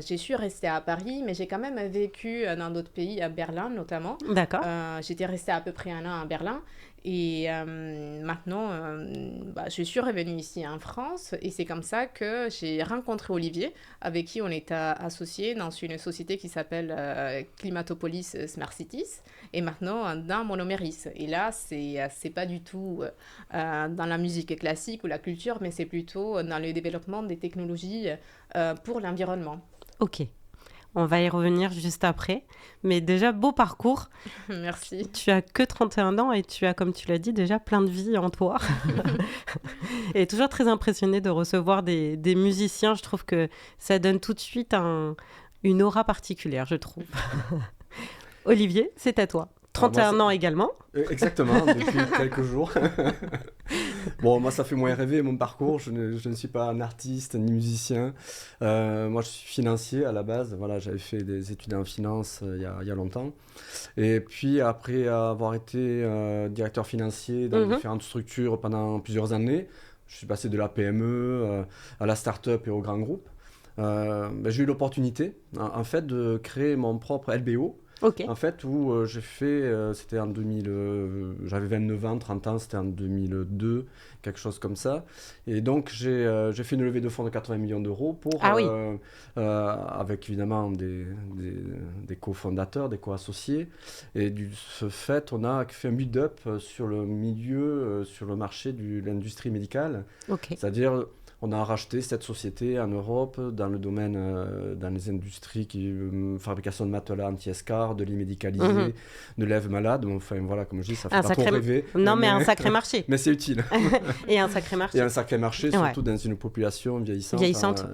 je suis restée à Paris, mais j'ai quand même vécu dans d'autres pays, à Berlin notamment. D'accord. J'étais restée à peu près un an à Berlin. Et maintenant, je suis revenue ici en France et c'est comme ça que j'ai rencontré Olivier, avec qui on est associé dans une société qui s'appelle Climatopolis Smart Cities et maintenant dans Monoméris. Et là, c'est pas du tout dans la musique classique ou la culture, mais c'est plutôt dans le développement des technologies pour l'environnement. Ok. On va y revenir juste après. Mais déjà, beau parcours. Merci. Tu as que 31 ans et tu as, comme tu l'as dit, déjà plein de vie en toi. Et toujours très impressionnée de recevoir des musiciens. Je trouve que ça donne tout de suite une aura particulière, je trouve. Olivier, c'est à toi. Alors moi, 31 ans également. exactement, depuis quelques jours. Bon, moi, ça fait moins rêver mon parcours. Je ne suis pas un artiste ni musicien. Moi, je suis financier à la base. Voilà, j'avais fait des études en finance il y a longtemps. Et puis, après avoir été directeur financier dans différentes structures pendant plusieurs années, je suis passé de la PME à la start-up et au grand groupe. J'ai eu l'opportunité, en fait, de créer mon propre LBO. Ok. En fait, où j'ai fait, c'était en 2000, j'avais 29 ans, 30 ans, c'était en 2002, quelque chose comme ça. Et donc, j'ai fait une levée de fonds de 80 millions d'euros pour, Ah oui. avec évidemment des cofondateurs, des co-associés. Et ce fait, on a fait un build-up sur le milieu, sur le marché de l'industrie médicale. Ok. C'est-à-dire, on a racheté cette société en Europe dans le domaine, dans les industries fabrication de matelas anti-escar, de lits médicalisés, de lèvres malades. Enfin voilà, comme je dis, ça fait pas trop rêver. Non, mais un sacré marché. Mais c'est utile. Et un sacré marché. Et un sacré marché, surtout dans une population vieillissante.